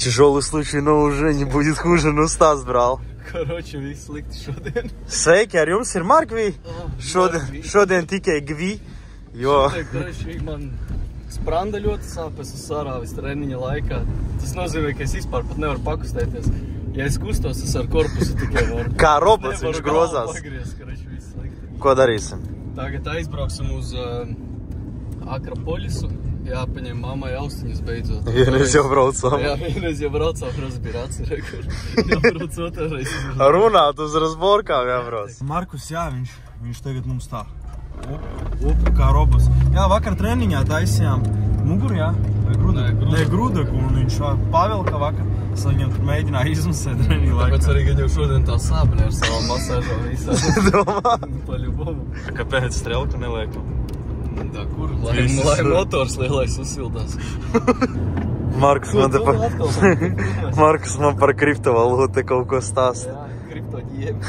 Тяжелый случай, но уже не будет хуже, nu Stas brāl. Karoči, viss slikti šodien. Sveiki, ar jums ir Markvī. Šodien tikai Gvi, jo... Karoči, man spranda ļoti sāp, es sarāvis treniņa laikā. Tas nozīmē, ka es vispār pat nevaru pakustēties. Ja es kustos, es ar korpusu tikai varu. Kā robots viņš grozās. Pagriez, karoči, viss slikti. Ko darīsim? Tagad aizbrauksim uz Akropolisu. Jāpaņem mammai austiņas beidzot. Vienreiz jau braucām. Jā, vienreiz jau braucām, разбираться, rekur. Jābrauc otrreiz. Runāt uz razborkām jābrauc. Markus, jā, viņš tagad mums tā. Opa kā robots. Jā, vakar treniņā taisījām muguru, jā? Vai grudaku? Nē, grudaku, un viņš pavilka vakar. Es viņam tur mēģināju izmasēt treniņu laikā. Tāpēc arī, ka jau šodien tā sāpne ar savām masāžām visā. Domā? Paļubomu. Kāpēc strelku neliekam? Tā, kur? Lai motors lielais uzsildās. Markus man par kriptovalūtu kaut ko stāsta. Jā, kriptoģiebi.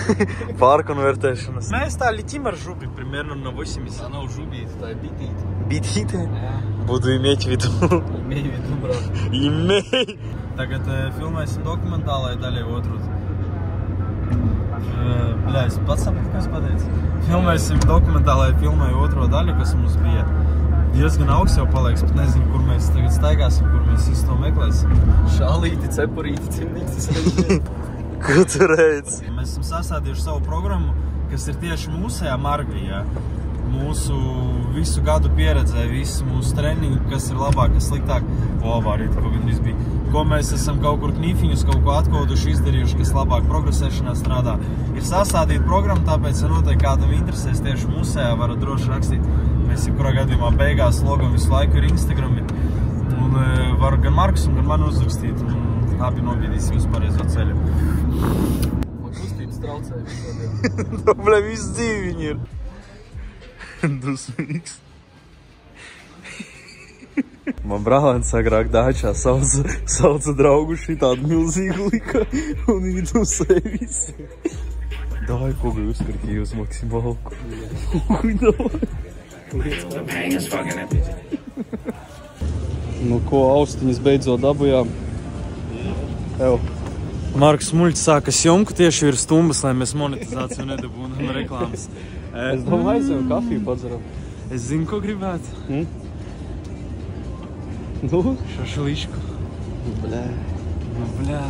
Pārkonvertēšanas. Mēs tā летим ar žubi, примерно на 80. Tā nav žubīte, tā ir bitīte. Bitīte? Jā. Буду иметь в виду. Имей в виду, брат. Имей! Tagad filmēsim dokumentālai daļai otru. Bļā, es pats sapratu, ko es pateicu. Filmēsim dokumentālai filmai otro daļu, kas mums bija diezgan augsts jau palieks, pat nezinu, kur mēs tagad staigāsim, kur mēs visu to meklēsim. Šālīti, cepurīti, cimnītis. Ko tu reic? Mēs esam sastādījuši savu programmu, kas ir tieši mūsējā Markvī, jā. Mūsu visu gadu pieredzē, visu mūsu treniņu, kas ir labāk, kas sliktāk. Avārīt, ko gandrīz bija. Ko mēs esam kaut kur knīfiņus, kaut ko atkoduši, izdarījuši, kas labāk progresēšanā strādā. Ir sastādīta programma, tāpēc, ja noteikti kādam interesēs tieši mūsējā, varat droši rakstīt. Mēs jebkurā gadījumā beigās logam visu laiku ir Instagrami. Un var gan Markus un gan man uzrakstīt. Un abi nobiedīsim uz pareizo ceļu. Man kustības traucēja šodien. Bļa, viss dzīvi viņi ir. Dusmīgs. Man brālēns agrāk dāčā sauca draugu šitādu milzīgu lika, un viņi dusēja visi. Davai, pogaj uzkarki uz maksimālku. Uj, davai. Nu, ko austiņas beidzot dabujām? Evo. Markus Muļķis sāka sjomku tieši virs stumbas, lai mēs monetizāciju nedabūnam reklāmas. Es domāju, aizēju kafiju padzeram. Es zinu, ko gribētu. Nu? Šašlišku. Bļā. Nu, bļā.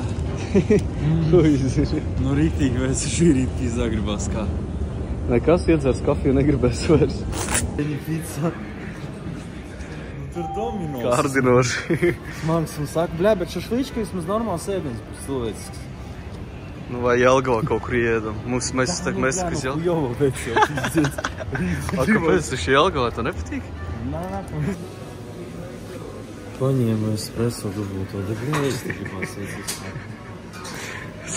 Ko izdarīju? Nu, rīktīgi, vai es šī rīt pīzā gribās kā. Nekas iedzers kafiju negribēs vairs. Viņa pizza. Tur dominos. Kārdinoši. Markus mums saka, bļā, bet šašlička vismaz normāls ēdiens būs cilvēcisks. Nu, vai Jelgavā kaut kur iedam. Mēs kas Jelgavā. Jau pēc jau pizdziet. Kāpēc tu šī Jelgavā, tev nepatīk? Nā. Paņēmu espresso dubulto, da bļā, es te gribās iedzis.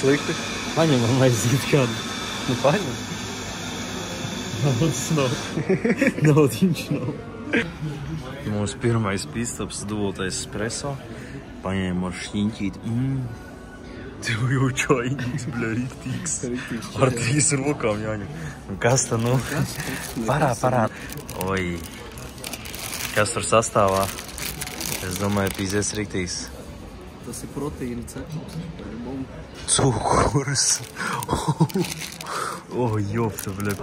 Slikti? Paņemam aiziet kādu. Nu, paņem. Naudas nav. Naudiņš nav. Mūsu pirmais pīstaps dubultais espresso. Paņēmu ar šķiņķīt. Tev jau čainīgs, bļa, riktīgs. Ar 3 rokām jāņem. Un kas tā, nu? Parā. Oi. Kas tur sastāvā? Es domāju, pīzies riktīgs. Tas ir proteīna cepums. Cukurs. O, jopta, bļa.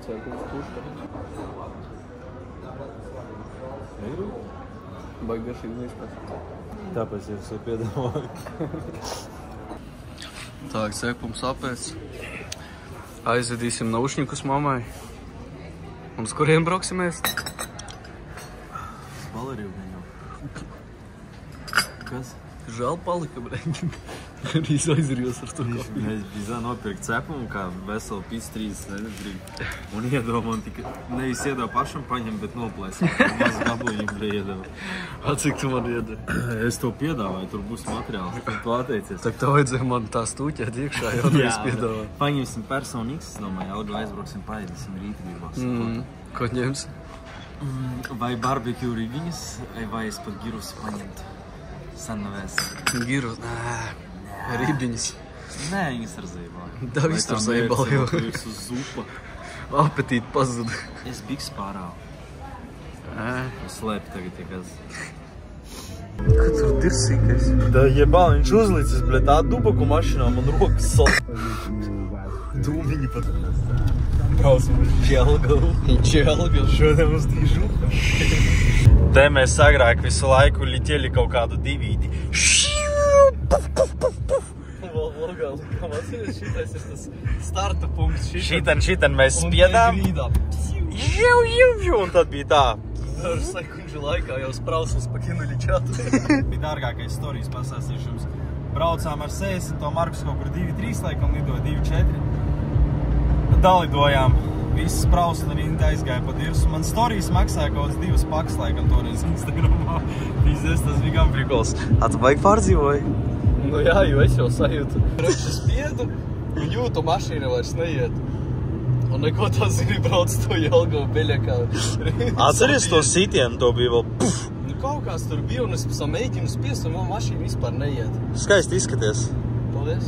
Cepums puška. Baigi garšīgi neizpēc. Tāpēc es jau piedāvāju. Tā, cepums apēc. Aizvedīsim naušņikus mammai. Un uz kuriem brauksimies? Valeriju viņam. Kas? Žēl palika, breņķi. Arī aizrījos ar to kafiju. Mēs bija nopirkt cepumu, kā veselu pīci 30 nedrīgi. Un iedeva man tikai, nevis iedeva pašam paņem, bet noplēs. Maz gabaliņu bija iedeva. Cik tu man iedeva? Es to piedāvāju, tur būs materiāls. Tu atteicies. Tak tev vajadzēja man tā stūķēt iekšā, jau nevis piedāvā. Paņemsim personu X, es domāju, Elgu aizbrauksim, paēdīsim rīti gribās. Ko ņems? Vai barbecue riviņas, vai es pat girus paņemt. Sen nav ēst. Girus? Ribiņas. Nē, viņas ar zēbāju. Da, viss tur zēbāju. Vai tam zupa. Apetīti pazuda. Es biks pārāvu. Slēp tagad tikas. Kad tur dirsīgais? Da jebā, viņš uzlicis, bļa, tā dubaku mašinā, man rokas sal. Dūmiņi pat. Braucam uz Čelgavu. Šodien uz Dīžu. Te mēs agrāk visu laiku liķeli kaut kādu divīti. Logā, kā atceries, šitais ir tas starta punkts. Šitan mēs spiedām. Un tad bija tā. Dažu sekundžu laikā jau sprauslis pakinuli čatu. Bija dārgākais storijas pasāstīšu jums. Braucām ar 60, to Markus kaut kur 2.3 laikam lidoja 2.4. Dalidojām. Viss sprausli rinda aizgāja pa dirsu. Man storijas maksāja kaut 2 paks laikam toreiz Instagramā. Pīzies, tas bija gan prikols. Tu baigi pārdzīvoji? Nu jā, jo es jau sajūtu. Es spiedu un jūtu mašīna vairs neiet. Un neko tā zini brauc to Jelgavu beļakā. Atceries to sitienu, to bija vēl puf! Nu kaut kāds tur bija un es mēģinu spiest un man mašīna vispār neiet. Skaisti izskaties. Paldies.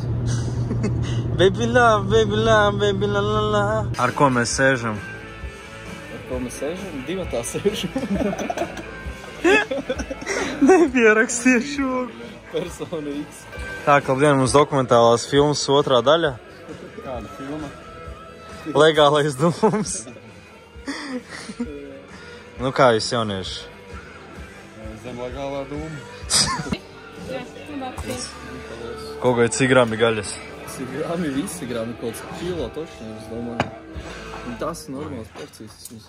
Baby love, baby love, baby la la la. Ar ko mēs sēžam? Ar ko mēs sēžam? Divatā sēžam. Nepierakstīju šo. Persona X. Tā, labdien, mums dokumentālās filmas otrā daļa. Kāda filma? Legālais dūms. Nu kā jūs jaunieši? Zem legālā dūma. Kaut kā cik grami gaļas? Cik grami, visi grami, kaut cik kilo tošņi, es domāju. Un tas ir normāls porcijas vismaz.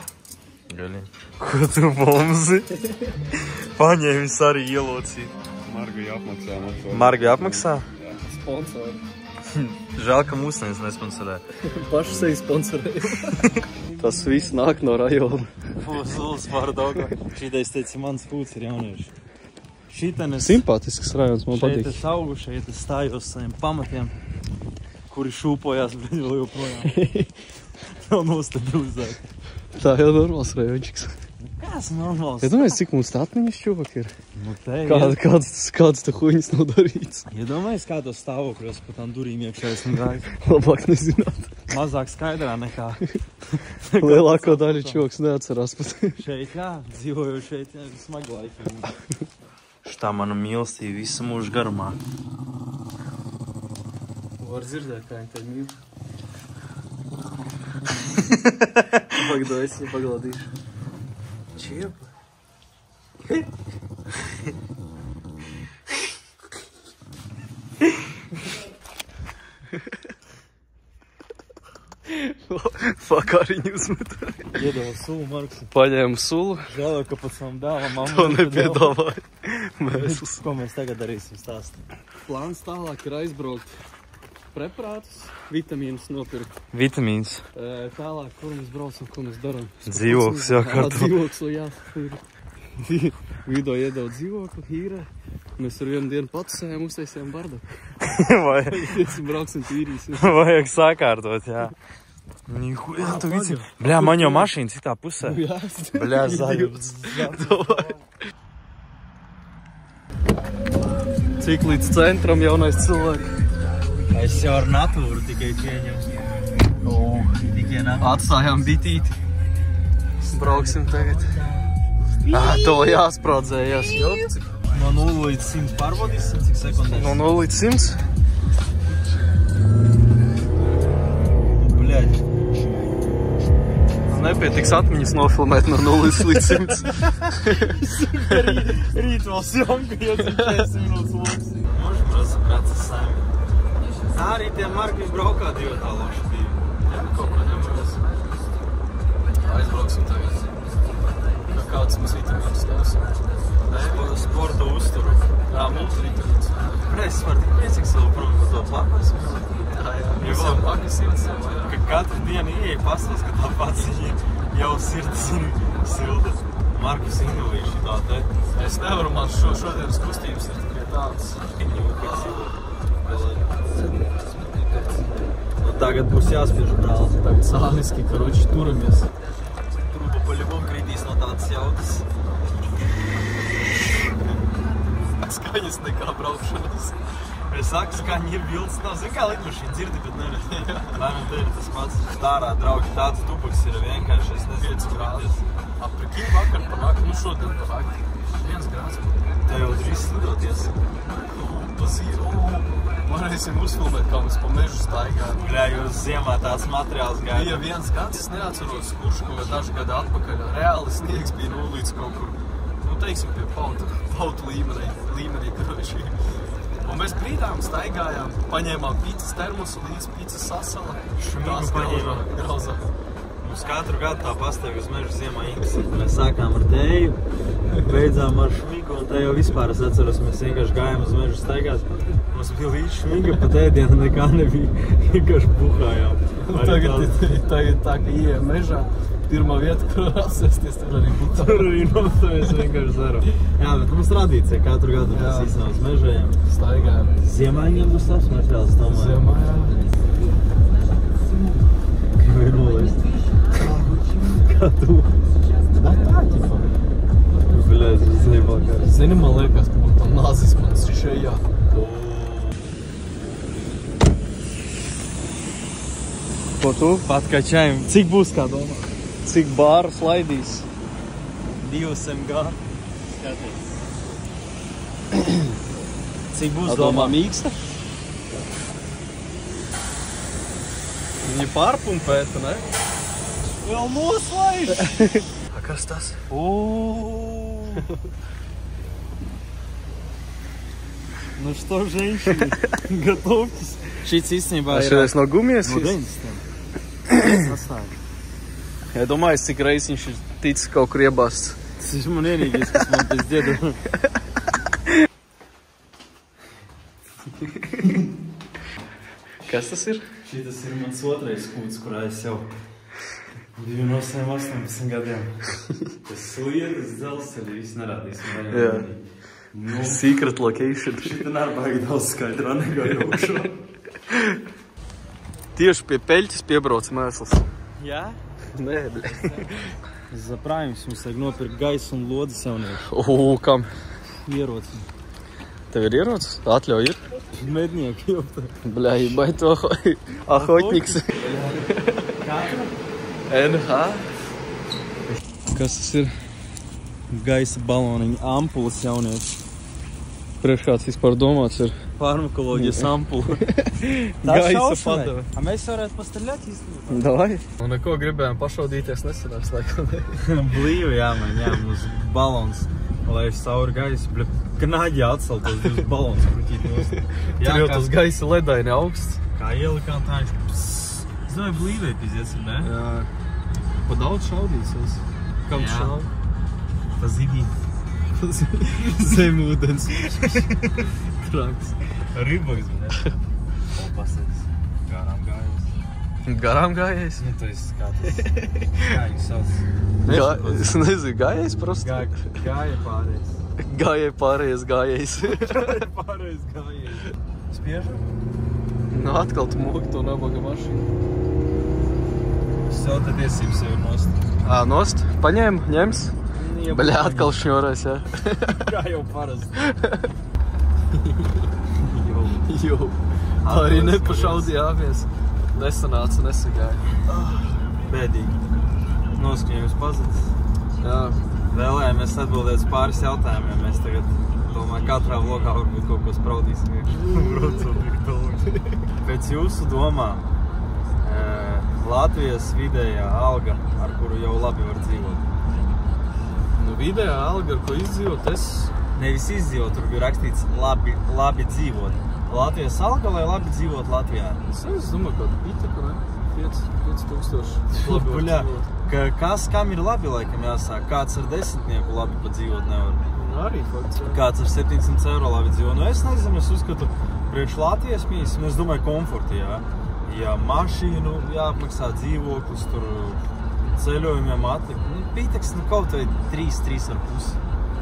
Gaļi. Ko tu bomzi? Paņēmis arī ielocīt. Margai apmaksā. Margai apmaksā? Sponsori. Žēl, ka mūs nesponsorē. Paši sevi sponsorēja. Tas viss nāk no rajona. Fuzuls pārdauga. Šitais teica, mans pūts ir jaunieši. Simpātisks rajons, man patīk. Šeit es augu, šeit es stājos saviem pamatiem, kuri šūpojās vēl joprojām. Vēl nostabilizēt. Tā jau normāls rajončiks. Kāds normāls? Ja domājies, cik mums tātniņas čuvak ir? Nu te Kāds te huņas nav darīts? Ja domājies, kādos stāvokļos pa tām durīm iekšā esmu gājis? Labāk nezināt. Mazāk skaidrā nekā. Lielāko daļu čuvaks neatcerās pat. Šeit, jā, dzīvoju šeit, jā, smagi laiki. Šitā mana mīlestība visu mūžu garumā. Var dzirdēt, kā viņi tevi mīl. Pagadu, es viņu pagladīšu. Čiepa. Fakariņu uzmetu. Iedeva sulu, Marks. Paņēmu sulu. Žēlēju, ka pat savam dēlam mammu. To nepiedāvāju. Ko mēs tagad darīsim stāstīt? Plāns tālāk ir aizbraukt preparātus, vitamīnus nopirkt. Vitamīns. Tālāk, kur mēs braucam, ko mēs darām? Dzīvoklis jākārto. Dzīvoklis jākārto. Vido iedeva dzīvokli, hīrē. Mēs ar vienu dienu patusējām, uztaisījām bardu. Brauksim tīrīsim. Vajag sakārtot, jā. Nihujā, tu vici. Bļā, man jau mašīna citā pusē. Bļā, zaļu. Cik līdz centram jaunais cilvēks? Es jau ar natūru tikai pieņemu. Tikai natūru. Atstājām bitīti. Brauksim tagad. To jāspraudzējās. No 0 līdz 100 pārbaudīsim, cik sekundēs? No 0 līdz 100? Bļaļ. Nepietiks atmiņas nofilmēt no 0 līdz 100. Rīt vēl sjomka, iedzim 40 minūtes loks. Moši prasa prācis saimi. Tā arī tie Marki braukā divatā loši bija. Jā, kaut ko nevaras. Aizbrauksim tagad. Kāds mums vitamīns stāsim? Sporta uzturu. Jā, mums vitamīns. Es varu tik priecīgs vēl prom par to pakas. Jā, visiem pakas ir. Ka katru dienu ieeja pastos, ka tā pats jau sirds silda. Markus Ingulīši tā te. Es nevaru, man šodienas kustības ir tikai tāds. Tagad būs jāspiež brāl. Tagad sāniski, karoči, turamies. Trūpa paļubom krītīs no tādas jautas. Skaņas nekā braukšanas. Es saku, skaņi ir bildes, nav, zin kā lidmašīna dzirdi, bet neredz. Vai man te ir tas pats? Tārā, draugi, tāds dubaks ir vienkārši, es nezinu, cik grādes. Aprikīm vakar par vakar, nu šodien par vakar. 1 grāds. Tev jau drīz slidoties. Varēsim uzfilmēt, kā mēs pa mežu staigājam. Bļā, jūs ziemā tāds materiāls gaida. Bija 1 gads, es neatceros, kurš kaut daži gadi atpakaļ. Reāli sniegs bija nolīdz kaut kur, nu teiksim, pie pautu līmenī, karoči. Un mēs brīdām staigājām, paņēmām pīcas termosu līdz pīcas sasala. Šmigu paņēmām. Grauzā. Mums katru gadu tā pasteig uz mežu ziemā interesanti. Mēs sākām ar tēju, beidzām ar šmigu, un te jau vispār es atceros, mēs vienkārši gājām uz mežu staigāt. Mums bija līdz šmiga, pat ēdiena nekā nebija, vienkārši buhājām. Tagad tā, ka ieejam mežā, pirmā vieta, kur apsēsties, tur arī būtu. Tur arī nostavies vienkārši zero. Jā, bet mums tradīcija, katru gadu mēs īstenām uz mežējiem. Staigājam. Ziemā viņam būs labs materiāls, tomēr. Ziemā, jā. Vai nolaist? Kā tu? Tā, ķipa. Bļēc, es nebal kā. Zini, man liekas, ka tam nāzis man šajā. Ko tu? Patkačājam. Cik būs, kā domā? Cik bāru slaidīs? 2 mg. Skaties. Cik būs, domā, mīksta? Viņa pārpumpēta, ne? Vēl noslaiž! A, kas tas? Ну что, женщины, готовьтесь. Šis īstenībā ir... Šeit no gumijas? No 90. Ja domāju, cik reiz viņš ir ticis kaut kur iebāsts. Tas ir man vienīgais, kas man pēc diedu. Kas tas ir? Šitas ir mans otrais skūts, kurā es jau biju no 18 gadiem. Tas sliedas dzelzceļi viss nerādīs. Jā. Nu, secret location. Šita nārbaigi daudz skaidrā negāja augšā. Tieši pie peļķis piebrauc mēsls. Jā? Nē, bļē. Zaprājums, mums vajag nopirkt gaisu un lodzes jauniešu. Kam? Ieroci. Tev ir ierocis? Atļauj ir? Mednieki jau tā. Bļā, bai to ahotniks. Katra? NH. Kas tas ir? Gaisa baloniņa ampulas jaunieši. Priekš kāds vispār domāts ir? Farmakoloģijas ampula. Gaisa padeve. A mēs varētu pastaļāt īstenībā? Davai. Un neko gribējām pašaudīties nesanāks, laikam. Blīvi jāmaņ, jā, mums balons. Lai es sauri gaisu, bļa, knaģi atsaltos 2 balons kruķīt nost. Tur jau tas gaisa ledaini augsts. Kā ielikām tā viņš psss. Es domāju, blīvei pizies ir, ne? Jā. Pa daudz šaudīsies. Kam šauj? Pa zivī. Zem ūdens. Traks. Ribaks, ne? O, pasēdz. Garām gājies. Garām gājējis? Nu, tu esi kā tas. Kā jūs sauc? Es nezinu, gājējis prosti? Gāja pārējais. Gājēji pārējais gājējis. Gāja pārējais gājējis. Spiežam? Nu, atkal tu moki to nabaga mašīnu. Es jau te tiesības sevi nost. Nost? Paņēm, ņems? Bļā, atkal šņorais, jā. Kā jau parasti. Jau. Arī nepašaudījāmies. Nesanāca, nesagāja. Bēdīgi. Noskaņojums pazudis. Jā. Vēlējāmies atbildēt pāris jautājumiem. Mēs tagad, domāju, katrā vlogā varbūt kaut ko spraudīsim. Pēc jūsu domām, Latvijas vidējā alga, ar kuru jau labi var dzīvot? Nu, vidējā alga, ar ko izdzīvot, es... Nevis izdzīvot, tur bija rakstīts labi dzīvot. Latvijas alga, lai labi dzīvot Latvijā? Es domāju, kādu pitaku, ne? 5000 labi var dzīvot. Kam ir labi, laikam jāsāk? Kāds ar 10 labi pat dzīvot nevar? Arī fakts, jā. Kāds ar 700 eiro labi dzīvot? Nu, es nezinu, es uzskatu, priekš Latvijas mīs, es domāju, komforti, jā. Ja mašīnu jāapmaksā dzīvoklis, tur ceļojumiem atlikt. Nu, pitaks, nu, kaut vai 3,5.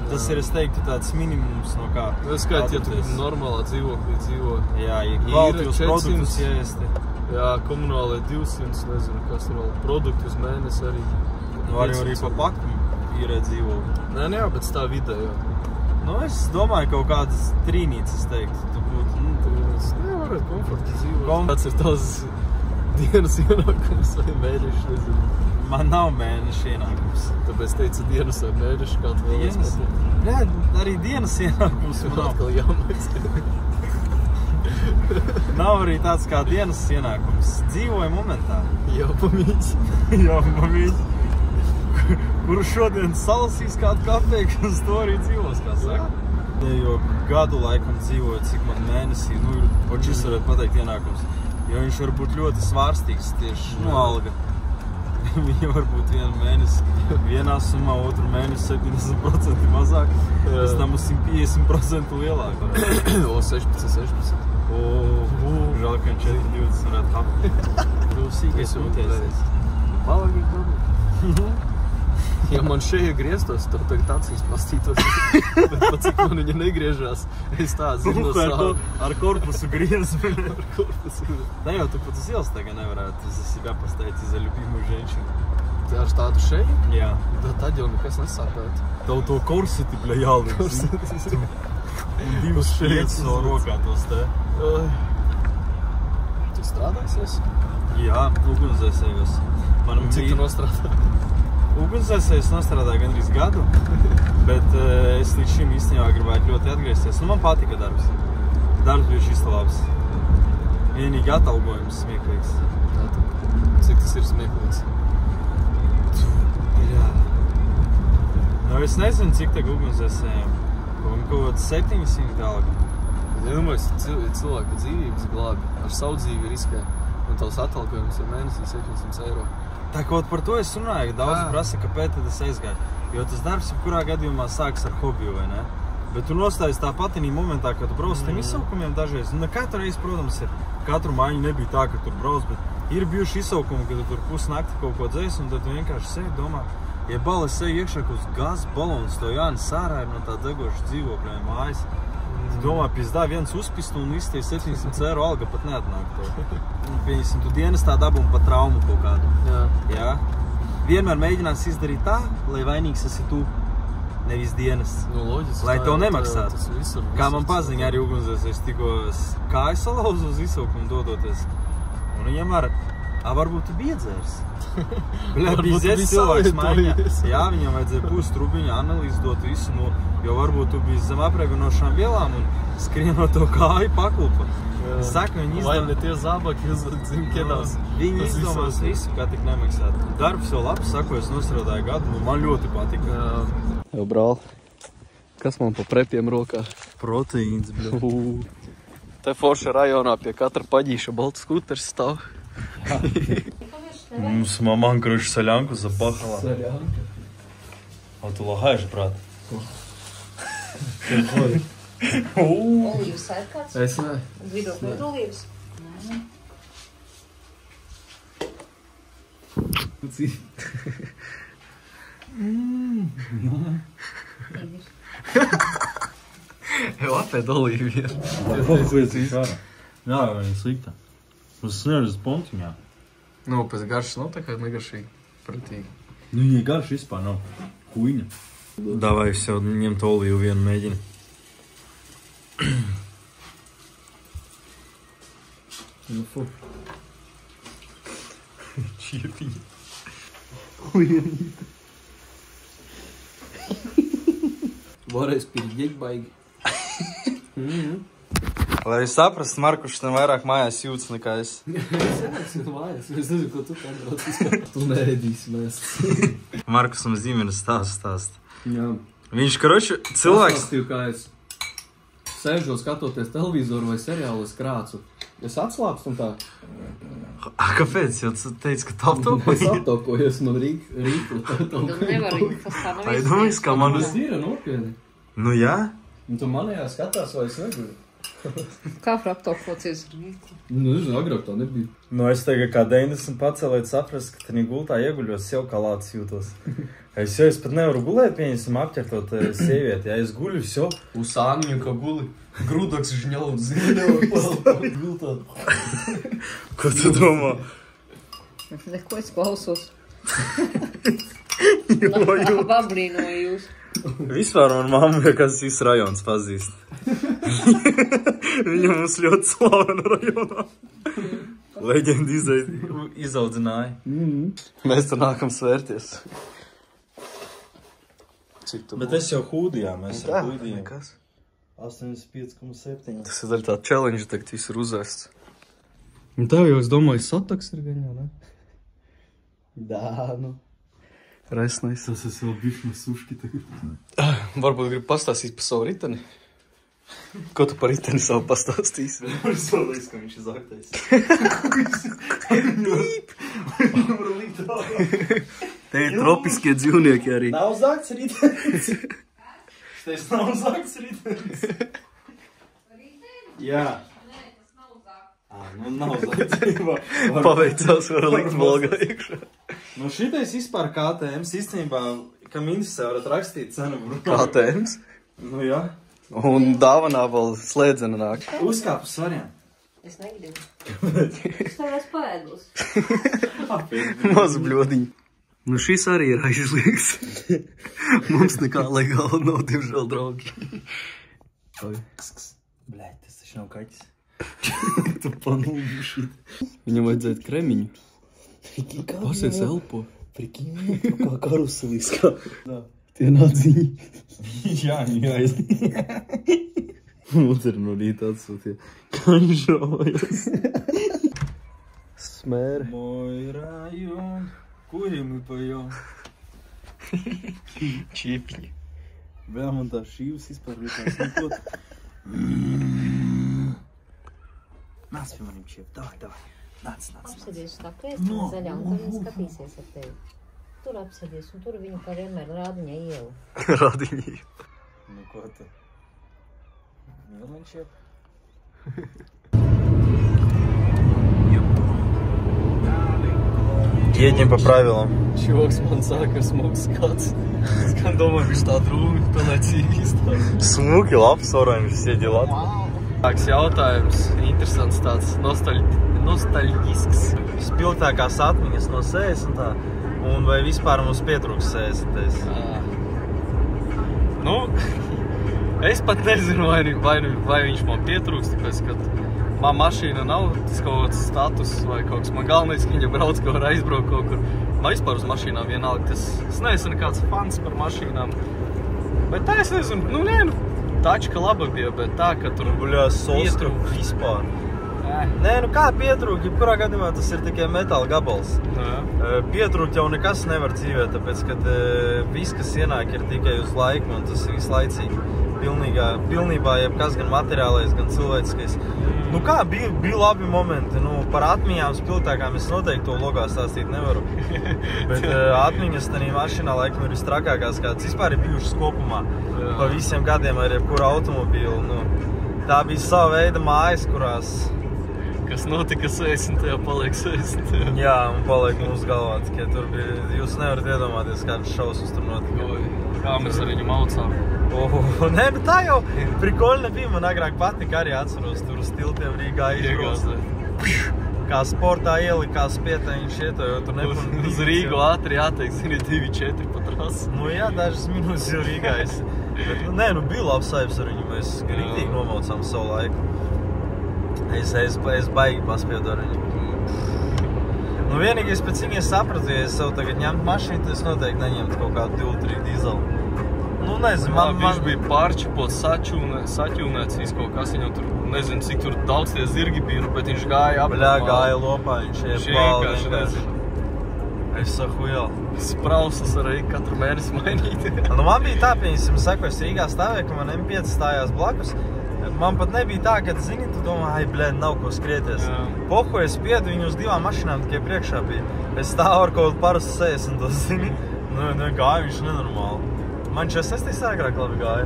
Tas ir, es teiktu, tāds minimums no kā. Es skaitu, ja tu normālā dzīvoklī dzīvo. Jā, ja kvalitīvus produktus iesti. Jā, komunālai 200, nezinu, kas tur vēl. Produktu uz mēnesi arī. Nu, arī pa paku ir dzīvokli. Nē, jā, bet tā vidē, jā. Nu, es domāju, kaut kādas trīnīcas, teiktu, tu būtu. varētu komforti dzīvot. Kāds ir tās dienas ienākums vai mēneši, nezinu. Man nav mēneša ienākums. Tāpēc teicu dienas vai mēneši, kā tu vēlies pateikt. Nē, arī dienas ienākums man nav. Atkal jāmaic. Nav arī tāds kā dienas ienākums. Dzīvoju momentā. Jāpamīķi. Kuru šodien salasīs kādu kafēju, kas to arī dzīvos, kā saka. Jo gadu laikam dzīvoju, cik man mēnesī, šis varētu pateikt ienākums. Jo viņš var būt ļoti svārstīgs tieši, alga. Viņa var būt vienu mēnesi vienā summā, otru mēnesi 70% mazāk. Pēc tam 150% lielāk. O, 16. Žēl, ka 4,20 varētu hapt. Sīkais mūties. Palagīgi domāt. Ja man šeja grieztos, tad tagad acīs pastītos. Bet pa cik man viņa negriežās, es tā zinu no sāku. Ar korpusu griez. Ar korpusu. Да, jau tu pat uz ielas tagad nevarētu за себя поставить за любимую женщину. Ar tādu šeju? Jā. Tad jau nekas nesāpētu. Tev to korseti, bļa, jāliks. Un divas šejas no rokā tos te. Tu strādāsies? Jā, ugunsdzēsējos. Cik tu nostrādā? Ugunsdzēsējos nostrādāju gandrīz gadu, bet es līdz šim īstenībā gribētu ļoti atgriezties. Man patika darbs. Darbs bija šis labs. Vienīgi atalgojums smieklīgs. Cik tas ir smieklīgs? Jā. Es nezinu, cik tagad ugunsdzēsējiem. Kaut 700 alga. Ja domāju, cilvēka dzīvības glābi, ar savu dzīvi riskē, un tavs atalgojums ir mēnesī 700 eiro. Tā kaut par to es runāju, ka daudz prasa, kāpēc tad es aizgāju. Jo tas darbs, kurā gadījumā sāks ar hobiju, vai ne? Bet tu nostājies tā patinī momentā, kad tu brauc tiem izsaukumiem dažreiz. Katru reizi, protams, ir. Katru maiņu nebija tā, ka tur brauc, bet ir bijuši izsaukumi, kad tu tur pusnakti kaut ko dzēs, un tad tu vienkārši sevi domā, ja balis sevi iekšā uz gazas balons, to Jānis sārā ir no tā degoša dzīvokļa mājas. Tu domā, pizdā viens uzpistu un viss tie 700 eiro alga pat neatnāk to. Pieņemsim, tu dienas tā dabūmi pa traumu kaut kādu. Jā. Vienmēr mēģinās izdarīt tā, lai vainīgs esi tu, nevis dienas. Loģiski. Lai tev nemaksātu. Kā man paziņa arī ugunsdzēsējs, tikko kāju salauzu uz izsaukumu dodoties. Un viņam varbūt tu bija dzērs. Bļa, bija cilvēks maiņā. Jā, viņam vajadzēja pūst trubiņu, analīzi dot visu, jo varbūt tu biji zem apregunošām vielām un skrienot to kāju pakulpa. Saka, viņi izdomās. Vai ne tie zābaki zim kiedās? Viņi izdomās visu, kā tik nemaksāt. Darbs jau labs, saku, es nostrādāju gadu, man ļoti patika. Jau, brāl, kas man pa prepiem rokā? Proteīns, bļa. Te forša rajonā pie katra paģīša balts skuters stāv. Маман, короче, солянку запахала. Солянка? А ты лагаешь, брат? Olīvas ir kāds? Es ne. Gribot no olīvas? Jau apēd olīvi ir. Jā, viņa slikta. Uz sniežas pontiņā. Pēc garšas nav tā kā negaršīgi. Pretīgi. Viņa garša vispār nav. Kuiņa. Davai, es jau ņemt olīvu vienu mēģinu. Фу. Čiepiņa. Huienīta. Varēs pirģēt baigi. Lai arī saprast, Markušs tam vairāk mājās jūtas nekā es. Es mājās, es nezinu, ko tu pārbrauc vispār. Tu neēdīsi mēst. Markus mums ģimenes stāst. Jā. Viņš, karoči, cilvēks... Pastāstīju, kā es sēžot skatoties televizoru vai seriālu, es krācu. Es atslāpstu un tā. Kāpēc? Jo tu teici, ka tu aptopojies? Es aptopojos, man rītu. Tu nevari, tas tā nav Ai, domājies, kā man... Tas ir nopietni. Nu jā? Un tu manējā skatās, vai es negribu. Kā var aptopoties? Nu, nezinu, agrāk tā nebija. Nu, es tagad kā 90 pacēlēt saprast, ka tenī gultā ieguļos, sev kā lācis jūtos. Es pat nevaru gulēt, pieņemsim apķertot sievieti. Ja es guļu, sev... Uz sāniņu, kā guli. Grūdaks žņaut, zinu, gultā. Ko tu domā? Neko es klausos. Jo. Babrīnoju jūs. Vispār man mamma, kas visu rajons pazīst. Viņa mums ļoti slavena rajonā. Leģendi izaudzināja. Mēs tur nākam svērties. Bet es jau hūdījā, mēs jau hūdījām. Kas? 85,7. Tas ir arī tā challenge, tagad viss ir uzvests. Un tev jau, es domāju, sataks ir gaņā, ne? Dā, nu. Resnais. Tas es vēl bišķi suški tagad. Varbūt grib pastāstīt par savu riteni. Ko tu par riteni savu pastāstīsi? Es vēl liekas, ka viņš ir zaktais. Te ir tropiskie dzīvnieki arī. Nav zakts ritenis. Šitais nav zakts ritenis. Jā. Nu, nav zakts. Paveicās, var likt volgā iekšā. Nu, šitais vispār KTMs, īstenībā, kam interesē, varat rakstīt cenu. KTMs? Nu, jā. Un dāvanā vēl slēdzena nāk. Uzkāp uz svariem. Es negribu. Es tev esmu paēdus. Maz bļodiņi. Nu, šis arī ir aizliegts. Mums nekā legāla nav, diemžēl, draugi. Bļaļ, tas taču nav kaķis. Tu panulbi šit. Viņam vajadzētu kremiņu. Pasies elpo. Prikīni, kā karuselīs kā. Tie nadziņi. Jā, jāiz. Mums ir no rīta atsūtie. Kā viņš raujas. Smēri. Moj rajon, kuriem ir pajom. Čipļi. Vēl man tā šīvas vispār likās nekot. Nāc pie manim čiep, davai. Nāc. Apsēdies tā krēsla zaļā, un tad viņi skatīsies ar tevi. Tur apsēdies, un tur viņu kā vienmēr rādiņa ielu. Rādiņa ielu. Nu, ko tu? Vēl man čiep? Едем по правилам. Čoks man sāka smuks skats. Es gan domāju, viņš tā drūmi, pelēcīgi izstāv. Smuki, labs, oranžs, siedi Latvijā. Tāks jautājums, interesants tāds nostalģisks. Spilgtākās atmiņas no 60. Un vai vispār mums pietrūks 60. Nu, es pat nezinu, vai viņš man pietrūks, tāpēc, ka man mašīna nav tas kaut kāds status vai kaut kas. Man galvenais, ka viņa brauc, ka var aizbraukt kaut kur. Man vispār uz mašīnām vienalga. Es neesmu nekāds fans par mašīnām. Bet tā es nezinu, tačka laba bija, bet tā, ka tur Guļās solstru vispār. Nē, nu kā pietrūk, jebkurā gadījumā tas ir tikai metāla gabals. Pietrūkt jau nekas nevar dzīvē, tāpēc, kad viss, kas ienāk, ir tikai uz laiku, un tas ir vislaicīgi. Pilnībā jebkas gan materiālais, gan cilvēciskais. Nu kā, bija labi momenti, par atmiņām spilgtākām es noteikti to logā stāstīt nevaru. Bet atmiņas tanī mašīnā laikam ir vistrakākās, kāds vispār ir bijušas kopumā. Pa visiem gadiem ar jebkuru automobīlu. Tā bija sava veida mājas, kurās kas notika 60. paliek 60. Jā, un paliek mūsu galvā, tikai tur bija, jūs nevarat iedomāties, kādas šausmas tur notika. Kā mēs ar viņu maucām. Nē, nu tā jau prikoļi nebija, man agrāk patika arī atceros, tur uz tiltiem Rīgā izbrauc. Kā sportā ielikās pietēņš ieto, jo tur nepun... Uz Rīgu ātri jāteikt, zini, 2-4 pa trasu. Nu jā, dažas minūtes jau Rīgā es... Bet, bija labs saibs ar viņu, mēs rīktīgi nomaucām savu laiku. Es baigi paspiedu ar viņu. Vienīgais pēc viņa sapratu, ja es savu tagad ņemtu mašīnu, tad es noteikti neņemtu kaut kādu 2-3 dīzelu. Nezinu, viņš bija pārčipots, saķūnēts, visu kaut kas, viņam tur, nezinu, cik tur daudz tie zirgi bija, bet viņš gāja apmā. Gāja lopā, viņš vienkārši nezinu. Es saku, jā. Sprauslas arī katru mēnesi mainīt. Man bija tā, pieņemsim, saku, es Rīgā stāvēju, ka man M5 stājās blakus. Man pat nebija tā, ka, zini, tu domā, nav ko skrieties. Pohu, es piedu viņu uz 2 mašīnām, tikai priekšā bija. Es stāvu ar kaut parastu 60, zini. Gāja viņš nenormāli. Man 46. agrāk labi gāja.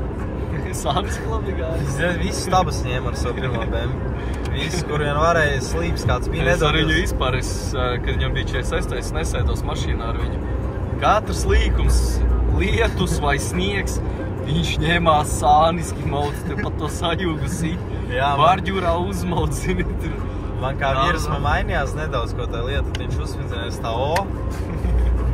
Sānis labi gāja. Visi stabas ņēma ar savu pirmā BMW. Visi, kur vien varēja slīps, kāds bija nedaudz. Es ar viņu vispār, kad viņam bija 46. es nesēdos mašīnā ar viņu. Katrs līkums, lietus vai sniegs, viņš ņēmās sāniski mauc, te pat to sajūgu sit. Vārģūrā uzmauc, zini, tur. Man kā virsma mainījās nedaudz, ko tā lieta, viņš uzsvindzējas tā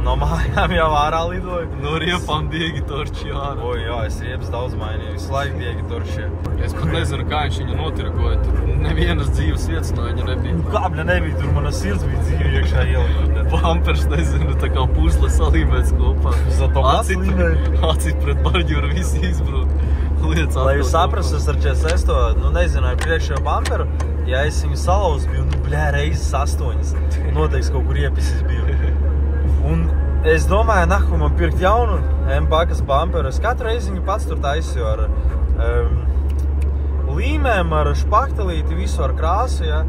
No mājām jau ārā lidoju. No riepām diegi torči ārā. O, jā, es riepas daudz mainīju, visu laiku diegi toršie. Es pat nezinu, kā viņš viņu notiragoja. Tur nevienas dzīves vietas no viņa nebija. Kāpļa nebija, tur mana sirds bija dzīve iekšā ielīta. Pampers, nezinu, tā kā puzle salīmēts kopā. Zato līmēja. Acīt pret barģuru visi izbrūt. Lai jūs saprastu, es ar 46. Nezināju priekšējo bamperu, ja es viņu salauz biju, reizes 8. Noteikti kaut kur iepisis biju. Un es domāju, nahu man pirkt jaunu M-pakas bamperu. Es katru reizi viņu pats tur taisīju ar līmēm, ar špaktelīti, visu ar krāsu, ja.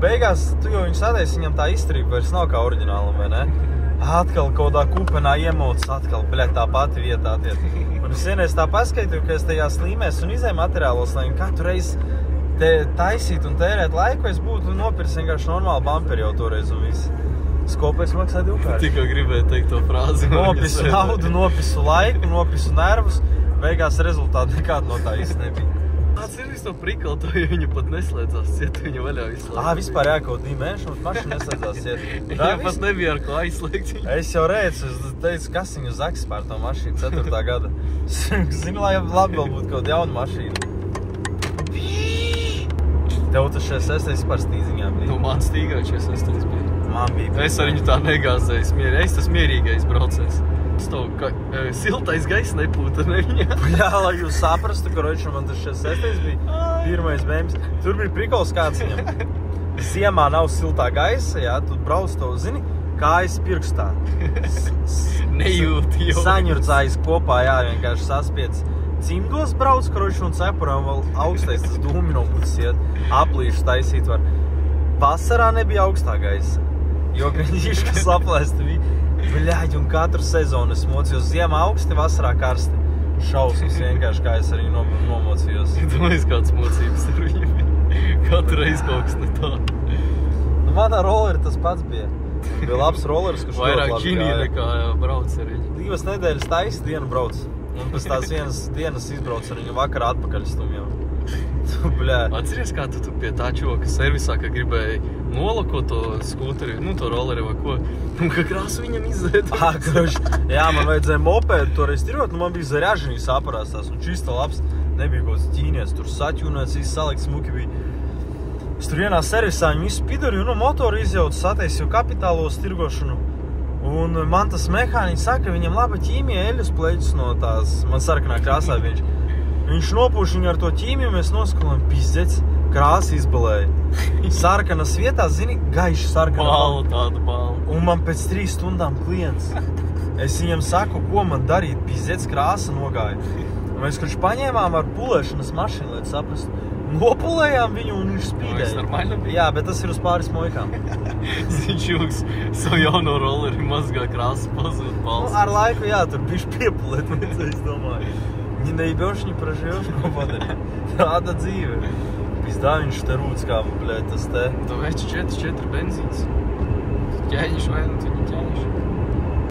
Beigās tu jau viņu sadaisi, viņam tā izturība vairs nav kā oriģinālam, vai ne? Atkal kaut kādā kupenā iemocis, atkal, tā pati vietā tiet. Un es vienreiz tā paskaitīju, ka es tajās līmēs un izēju materiālos, lai katru reizi taisīt un tērēt laiku, es būtu nopircis vienkārši normālu bamperi jau toreiz un viss. Skopais maksāja 2 Tikko gribēju teikt to frāzi. Nopisu naudu, nopisu laiku, nopisu nervus, beigās rezultāti nekāda no tā īsti nebija. Kāds ir visu to prikali, to, ja viņa pat neslēdzās ciet, viņa vaļā visu laiku. Vispār kaut 2 mēneši, un mašina neslēdzās ciet. Viņa pat nebija ar ko aizslēgt. Es jau redzu, es teicu, kas viņu zaks pār to mašīnu 4. gada. Zinu, lai labi vēl būtu kaut jauna mašīna. Tev tas 66. vispār stīziņā bija. Man stīgā 66. bija. Man bija. Es ar viņu tā negāzēju. Es tas mierīgais braucējs. Siltais gaiss nepūta ne viņa. Jā, lai jūs saprastu, koroči, man tas 66. bija pirmais bēmas. Tur bija prikols kāds viņam. Ziemā nav siltā gaisa, jā, tu brauc to, zini, kājas pirkstā. Nejūti jau. Saņurcājas kopā, jā, vienkārši saspiedz. Cimdos brauc, koroči, un cepurām vēl augstais tas dūmi no puses iet. Aplīšu taisīt var. Vasarā nebija augstā gaisa, jo grīškas aplēsti bija. Bļaļ, un katru sezonu es mocījos. Ziemā augsti, vasarā karsti. Šausmas vienkārši, kā es arī nomocījos. Domājies, kāds mocības ar viņu bija. Katru reizi kaut kas ne tā. Manā rolleri tas pats bija. Bija labs rolleris, kurš vairāk džinī nekā brauc ar viņu. 2 nedēļas taisa dienu brauc. Un pēc tās vienas dienas izbrauc ar viņu vakarā atpakaļ stumjām. Atceries, kā tu pie tā čoka servisā, ka gribēji nolakot to skūteri, to rolleri vai ko, un ka krāsu viņam izēt. Jā, man vajadzēja mopēdu toreiz tirot, man bija zarяžanīs aparāts tās, un čista labs, nebija kaut kāds ķīnies, tur saķūnēts, viss salikt smuki bija. Es tur vienā servisā viņu visu pidurju, motoru izjautu, sataisīju kapitālos tirgošanu, un man tas mehāniķis saka, viņam laba ķīmija eļus pleģis no tās, man sarkanā krāsā viņš nopūš viņu ar to ķīmiju, mēs noskalām, pizdec, krāsa izbalēja. Sarkanas vietā, zini, gaiši sarkana. Bāla tāda bāla. Un man pēc 3 stundām klients. Es viņam saku, ko man darīt, pizdec, krāsa nogāja. Un mēs, kurš paņēmām ar pulēšanas mašīnu, lai saprastu. Nopulējām viņu un viņš spīdēja. Jā, bet tas ir uz pāris mojkām. Zinčūks savu jauno rolleri mazgā krāsas pazūt balsts. Ar laiku, jā, tur bišķi piepulēt, es domāju. Не наебёшь, не проживёшь, ko padarīt. Tāda dzīve. Pizdā viņš te rūc kā, bļēt, tas te. Tu veči 4 benzīns. Ķēņš vai, tu viņu ķēņš.